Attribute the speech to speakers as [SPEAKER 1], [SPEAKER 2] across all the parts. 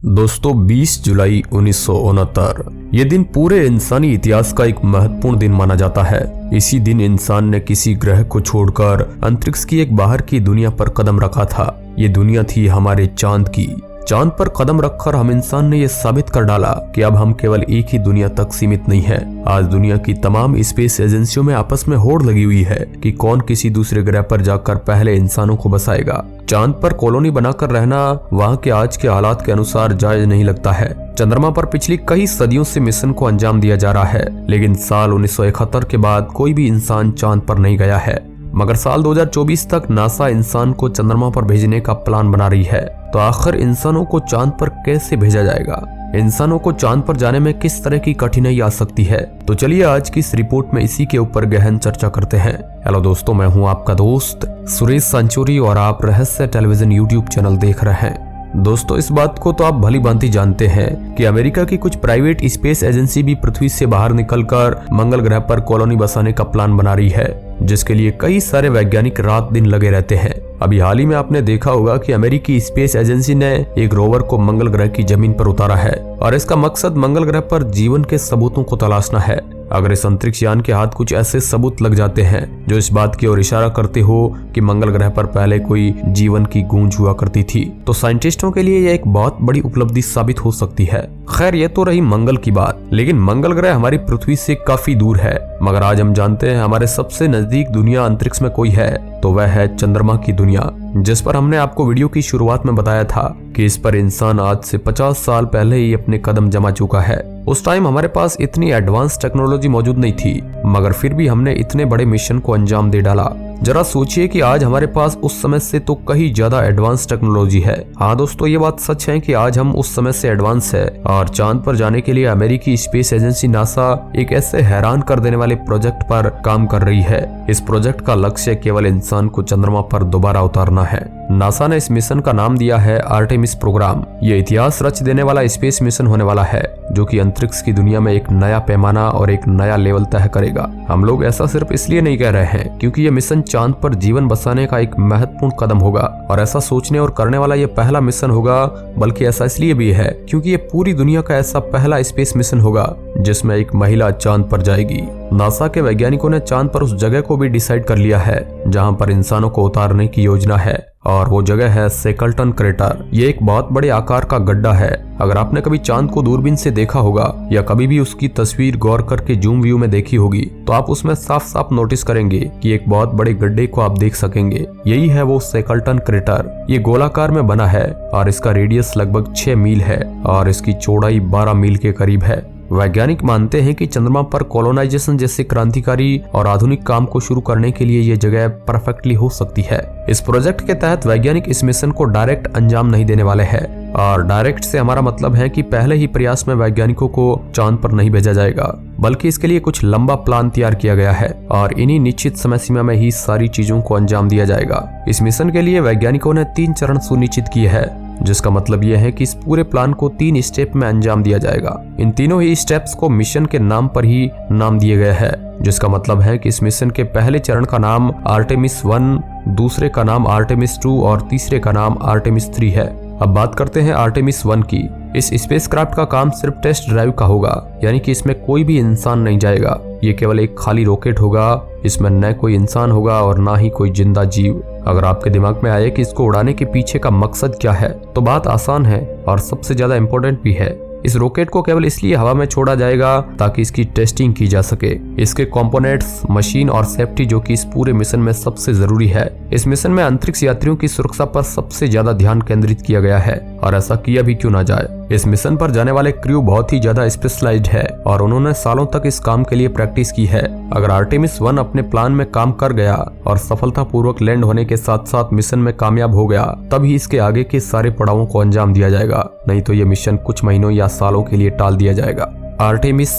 [SPEAKER 1] दोस्तों 20 जुलाई 1969 ये दिन पूरे इंसानी इतिहास का एक महत्वपूर्ण दिन माना जाता है। इसी दिन इंसान ने किसी ग्रह को छोड़कर अंतरिक्ष की एक बाहर की दुनिया पर कदम रखा था। ये दुनिया थी हमारे चांद की। चांद पर कदम रखकर हम इंसान ने ये साबित कर डाला कि अब हम केवल एक ही दुनिया तक सीमित नहीं है। आज दुनिया की तमाम स्पेस एजेंसियों में आपस में होड़ लगी हुई है कि कौन किसी दूसरे ग्रह पर जाकर पहले इंसानों को बसाएगा। चांद पर कॉलोनी बनाकर रहना वहाँ के आज के हालात के अनुसार जायज नहीं लगता है। चंद्रमा पर पिछली कई सदियों से मिशन को अंजाम दिया जा रहा है, लेकिन साल 1971 के बाद कोई भी इंसान चांद पर नहीं गया है। मगर साल 2024 तक नासा इंसान को चंद्रमा पर भेजने का प्लान बना रही है। तो आखिर इंसानों को चांद पर कैसे भेजा जाएगा? इंसानों को चांद पर जाने में किस तरह की कठिनाई आ सकती है? तो चलिए आज की इस रिपोर्ट में इसी के ऊपर गहन चर्चा करते हैं। हेलो दोस्तों, मैं हूं आपका दोस्त सुरेश संचोरी और आप रहस्य टेलीविजन यूट्यूब चैनल देख रहे हैं। दोस्तों, इस बात को तो आप भली भांति जानते हैं कि अमेरिका की कुछ प्राइवेट स्पेस एजेंसी भी पृथ्वी से बाहर निकलकर मंगल ग्रह पर कॉलोनी बसाने का प्लान बना रही है, जिसके लिए कई सारे वैज्ञानिक रात दिन लगे रहते हैं। अभी हाल ही में आपने देखा होगा कि अमेरिकी स्पेस एजेंसी ने एक रोवर को मंगल ग्रह की जमीन पर उतारा है और इसका मकसद मंगल ग्रह पर जीवन के सबूतों को तलाशना है। अगर इस अंतरिक्ष यान के हाथ कुछ ऐसे सबूत लग जाते हैं जो इस बात की ओर इशारा करते हो कि मंगल ग्रह पर पहले कोई जीवन की गूंज हुआ करती थी, तो साइंटिस्टों के लिए यह एक बहुत बड़ी उपलब्धि साबित हो सकती है। खैर, ये तो रही मंगल की बात, लेकिन मंगल ग्रह हमारी पृथ्वी से काफी दूर है। मगर आज हम जानते हैं हमारे सबसे नजदीक दुनिया अंतरिक्ष में कोई है, तो वह है चंद्रमा की दुनिया, जिस पर हमने आपको वीडियो की शुरुआत में बताया था कि इस पर इंसान आज से 50 साल पहले ही अपने कदम जमा चुका है। उस टाइम हमारे पास इतनी एडवांस टेक्नोलॉजी मौजूद नहीं थी, मगर फिर भी हमने इतने बड़े मिशन को अंजाम दे डाला। जरा सोचिए कि आज हमारे पास उस समय से तो कहीं ज्यादा एडवांस टेक्नोलॉजी है। हाँ दोस्तों, ये बात सच है कि आज हम उस समय से एडवांस है और चांद पर जाने के लिए अमेरिकी स्पेस एजेंसी नासा एक ऐसे हैरान कर देने वाले प्रोजेक्ट पर काम कर रही है। इस प्रोजेक्ट का लक्ष्य केवल इंसान को चंद्रमा पर दोबारा उतारना है। नासा ने इस मिशन का नाम दिया है आर्टेमिस प्रोग्राम। ये इतिहास रच देने वाला स्पेस मिशन होने वाला है, जो कि अंतरिक्ष की दुनिया में एक नया पैमाना और एक नया लेवल तय करेगा। हम लोग ऐसा सिर्फ इसलिए नहीं कह रहे हैं क्योंकि ये मिशन चांद पर जीवन बसाने का एक महत्वपूर्ण कदम होगा और ऐसा सोचने और करने वाला ये पहला मिशन होगा, बल्कि ऐसा इसलिए भी है क्योंकि ये पूरी दुनिया का ऐसा पहला स्पेस मिशन होगा जिसमें एक महिला चांद पर जाएगी। नासा के वैज्ञानिकों ने चांद पर उस जगह को भी डिसाइड कर लिया है जहां पर इंसानों को उतारने की योजना है, और वो जगह है सेकल्टन क्रेटर। ये एक बहुत बड़े आकार का गड्ढा है। अगर आपने कभी चांद को दूरबीन से देखा होगा या कभी भी उसकी तस्वीर गौर करके जूम व्यू में देखी होगी, तो आप उसमें साफ साफ नोटिस करेंगे कि एक बहुत बड़े गड्ढे को आप देख सकेंगे। यही है वो सेकल्टन क्रेटर। ये गोलाकार में बना है और इसका रेडियस लगभग 6 मील है और इसकी चौड़ाई 12 मील के करीब है। वैज्ञानिक मानते हैं कि चंद्रमा पर कॉलोनाइजेशन जैसे क्रांतिकारी और आधुनिक काम को शुरू करने के लिए ये जगह परफेक्टली हो सकती है। इस प्रोजेक्ट के तहत वैज्ञानिक इस मिशन को डायरेक्ट अंजाम नहीं देने वाले हैं, और डायरेक्ट से हमारा मतलब है कि पहले ही प्रयास में वैज्ञानिकों को चांद पर नहीं भेजा जाएगा, बल्कि इसके लिए कुछ लंबा प्लान तैयार किया गया है और इन्हीं निश्चित समय सीमा में ही सारी चीजों को अंजाम दिया जाएगा। इस मिशन के लिए वैज्ञानिकों ने 3 चरण सुनिश्चित किए हैं, जिसका मतलब यह है कि इस पूरे प्लान को 3 स्टेप में अंजाम दिया जाएगा। इन तीनों ही स्टेप्स को मिशन के नाम पर ही नाम दिए गए हैं, जिसका मतलब है कि इस मिशन के पहले चरण का नाम आर्टेमिस 1, दूसरे का नाम आर्टेमिस 2 और तीसरे का नाम आर्टेमिस 3 है। अब बात करते हैं आर्टेमिस 1 की। इस स्पेसक्राफ्ट का काम सिर्फ टेस्ट ड्राइव का होगा, यानी कि इसमें कोई भी इंसान नहीं जाएगा। ये केवल एक खाली रॉकेट होगा। इसमें न कोई इंसान होगा और ना ही कोई जिंदा जीव। अगर आपके दिमाग में आए कि इसको उड़ाने के पीछे का मकसद क्या है, तो बात आसान है और सबसे ज्यादा इम्पोर्टेंट भी है। इस रॉकेट को केवल इसलिए हवा में छोड़ा जाएगा ताकि इसकी टेस्टिंग की जा सके। इसके कंपोनेंट्स, मशीन और सेफ्टी, जो कि इस पूरे मिशन में सबसे जरूरी है। इस मिशन में अंतरिक्ष यात्रियों की सुरक्षा पर सबसे ज्यादा ध्यान केंद्रित किया गया है, और ऐसा किया भी क्यों ना जाए। इस मिशन पर जाने वाले क्रू बहुत ही ज्यादा स्पेशलाइज्ड है और उन्होंने सालों तक इस काम के लिए प्रैक्टिस की है। अगर आर्टेमिस 1 अपने प्लान में काम कर गया और सफलतापूर्वक लैंड होने के साथ साथ मिशन में कामयाब हो गया, तभी इसके आगे के सारे पड़ावों को अंजाम दिया जाएगा, नहीं तो ये मिशन कुछ महीनों या सालों के लिए टाल दिया जाएगा। आर्टेमिस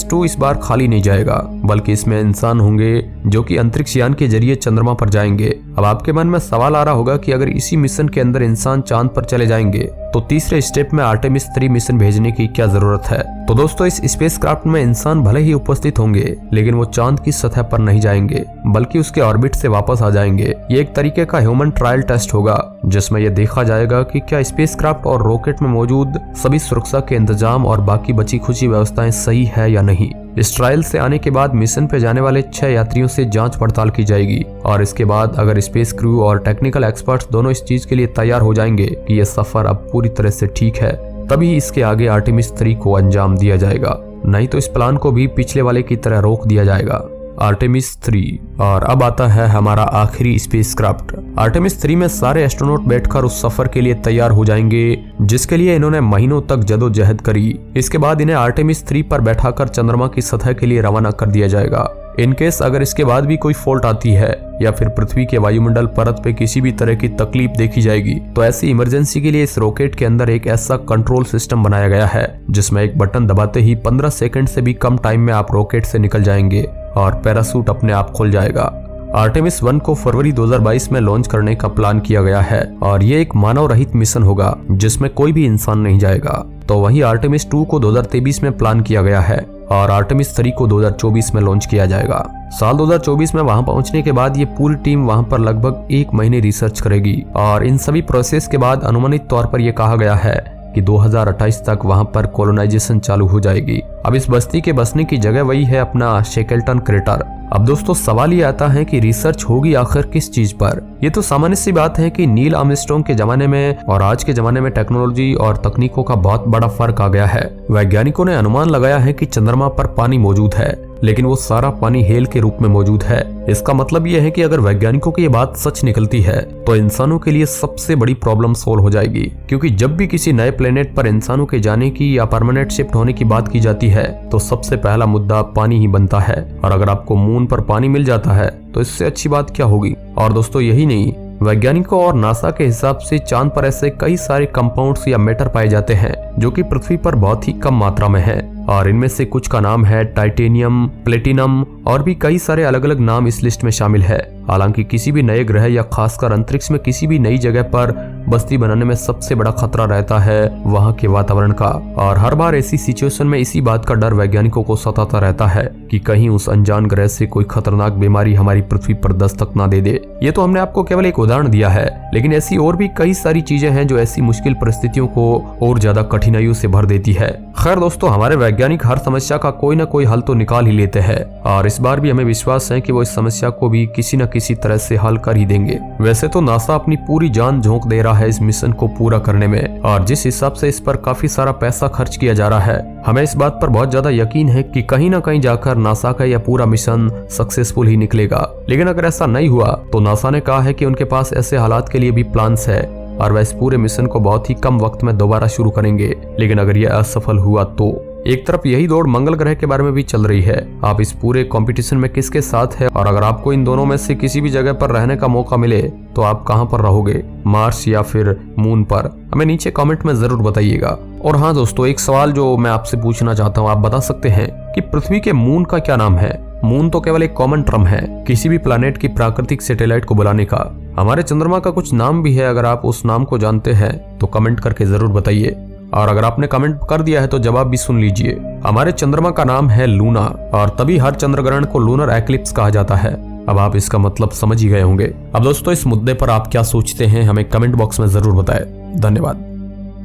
[SPEAKER 1] 2 इस बार खाली नहीं जाएगा, बल्कि इसमें इंसान होंगे जो कि अंतरिक्ष यान के जरिए चंद्रमा पर जाएंगे। अब आपके मन में सवाल आ रहा होगा कि अगर इसी मिशन के अंदर इंसान चांद पर चले जाएंगे, तो तीसरे स्टेप में आर्टेमिस 3 मिशन भेजने की क्या जरूरत है। तो तो दोस्तों इस स्पेसक्राफ्ट में इंसान भले ही उपस्थित होंगे, लेकिन वो चांद की सतह पर नहीं जाएंगे, बल्कि उसके ऑर्बिट से वापस आ जाएंगे। ये एक तरीके का ह्यूमन ट्रायल टेस्ट होगा, जिसमें यह देखा जाएगा कि क्या स्पेसक्राफ्ट और रॉकेट में मौजूद सभी सुरक्षा के इंतजाम और बाकी बची खुची व्यवस्थाएं सही है या नहीं। इस ट्रायल से आने के बाद मिशन पे जाने वाले 6 यात्रियों से जांच पड़ताल की जाएगी, और इसके बाद अगर स्पेस क्रू और टेक्निकल एक्सपर्ट्स दोनों इस चीज के लिए तैयार हो जाएंगे कि यह सफर अब पूरी तरह से ठीक है, तभी इसके आगे आर्टेमिस 3 को अंजाम दिया जाएगा। नहीं तो इस प्लान को भी पिछले वाले की तरह रोक दिया जाएगा। आर्टेमिस 3। और अब आता है हमारा आखिरी स्पेसक्राफ्ट। आर्टेमिस 3 में सारे एस्ट्रोनॉट बैठकर उस सफर के लिए तैयार हो जाएंगे, जिसके लिए इन्होंने महीनों तक जदोजहद करी। इसके बाद इन्हें आर्टेमिस 3 पर बैठाकर चंद्रमा की सतह के लिए रवाना कर दिया जाएगा। इनकेस अगर इसके बाद भी कोई फॉल्ट आती है या फिर पृथ्वी के वायुमंडल परत पे किसी भी तरह की तकलीफ देखी जाएगी, तो ऐसी इमरजेंसी के लिए इस रॉकेट के अंदर एक ऐसा कंट्रोल सिस्टम बनाया गया है, जिसमें एक बटन दबाते ही 15 सेकंड से भी कम टाइम में आप रॉकेट से निकल जाएंगे और पैराशूट अपने आप खुल जाएगा। आर्टेमिस 1 को फरवरी 2022 में लॉन्च करने का प्लान किया गया है, और ये एक मानव रहित मिशन होगा जिसमें कोई भी इंसान नहीं जाएगा। तो वहीं आर्टेमिस 2 को 2023 में प्लान किया गया है, और आर्टेमिस 3 को 2024 में लॉन्च किया जाएगा। साल 2024 में वहां पहुंचने के बाद ये पूरी टीम वहां पर लगभग 1 महीने रिसर्च करेगी, और इन सभी प्रोसेस के बाद अनुमानित तौर पर यह कहा गया है कि 2028 तक वहां पर कॉलोनाइजेशन चालू हो जाएगी। अब इस बस्ती के बसने की जगह वही है अपना शेकल्टन क्रेटर। अब दोस्तों सवाल ये आता है कि रिसर्च होगी आखिर किस चीज पर। ये तो सामान्य सी बात है कि नील आर्मस्ट्रांग के जमाने में और आज के जमाने में टेक्नोलॉजी और तकनीकों का बहुत बड़ा फर्क आ गया है। वैज्ञानिकों ने अनुमान लगाया है कि चंद्रमा पर पानी मौजूद है, लेकिन वो सारा पानी हेल के रूप में मौजूद है। इसका मतलब यह है कि अगर वैज्ञानिकों की ये बात सच निकलती है तो इंसानों के लिए सबसे बड़ी प्रॉब्लम सोल्व हो जाएगी, क्योंकि जब भी किसी नए प्लेनेट पर इंसानों के जाने की या परमानेंट शिफ्ट होने की बात की जाती है तो सबसे पहला मुद्दा पानी ही बनता है। और अगर आपको मून पर पानी मिल जाता है तो इससे अच्छी बात क्या होगी। और दोस्तों यही नहीं, वैज्ञानिकों और नासा के हिसाब से चांद पर ऐसे कई सारे कंपाउंड्स या मेटर पाए जाते हैं जो कि पृथ्वी पर बहुत ही कम मात्रा में है, और इनमें से कुछ का नाम है टाइटेनियम, प्लेटिनम, और भी कई सारे अलग अलग नाम इस लिस्ट में शामिल है। हालांकि किसी भी नए ग्रह या खासकर अंतरिक्ष में किसी भी नई जगह पर बस्ती बनाने में सबसे बड़ा खतरा रहता है वहां के वातावरण का, और हर बार ऐसी सिचुएशन में इसी बात का डर वैज्ञानिकों को सताता रहता है कि कहीं उस अनजान ग्रह से कोई खतरनाक बीमारी हमारी पृथ्वी पर दस्तक ना दे दे। ये तो हमने आपको केवल एक उदाहरण दिया है, लेकिन ऐसी और भी कई सारी चीजें हैं जो ऐसी मुश्किल परिस्थितियों को और ज्यादा कठिनाइयों से भर देती है। खैर दोस्तों, हमारे वैज्ञानिक हर समस्या का कोई ना कोई हल तो निकाल ही लेते हैं, और इस बार भी हमें विश्वास है कि वो इस समस्या को भी किसी न किसी तरह से हल कर ही देंगे। वैसे तो नासा अपनी पूरी जान झोंक दे रहा है इस मिशन को पूरा करने में, और जिस हिसाब से इस पर काफी सारा पैसा खर्च किया जा रहा है, हमें इस बात पर बहुत ज्यादा यकीन है कि कहीं ना कहीं जाकर नासा का यह पूरा मिशन सक्सेसफुल ही निकलेगा। लेकिन अगर ऐसा नहीं हुआ तो नासा ने कहा है कि उनके पास ऐसे हालात के लिए भी प्लान्स है, और वह इस पूरे मिशन को बहुत ही कम वक्त में दोबारा शुरू करेंगे। लेकिन अगर यह असफल हुआ तो एक तरफ यही दौड़ मंगल ग्रह के बारे में भी चल रही है। आप इस पूरे कंपटीशन में किसके साथ है, और अगर आपको इन दोनों में से किसी भी जगह पर रहने का मौका मिले तो आप कहां पर रहोगे, मार्स या फिर मून पर? हमें नीचे कमेंट में जरूर बताइएगा। और हाँ दोस्तों, एक सवाल जो मैं आपसे पूछना चाहता हूँ, आप बता सकते हैं कि पृथ्वी के मून का क्या नाम है? मून तो केवल एक कॉमन टर्म है किसी भी प्लैनेट की प्राकृतिक सैटेलाइट को बुलाने का। हमारे चंद्रमा का कुछ नाम भी है, अगर आप उस नाम को जानते हैं तो कमेंट करके जरूर बताइए। और अगर आपने कमेंट कर दिया है तो जवाब भी सुन लीजिए। हमारे चंद्रमा का नाम है लूना, और तभी हर चंद्रग्रहण को लूनर एक्लिप्स कहा जाता है। अब आप इसका मतलब समझ ही गए होंगे। अब दोस्तों, इस मुद्दे पर आप क्या सोचते हैं हमें कमेंट बॉक्स में जरूर बताएं। धन्यवाद।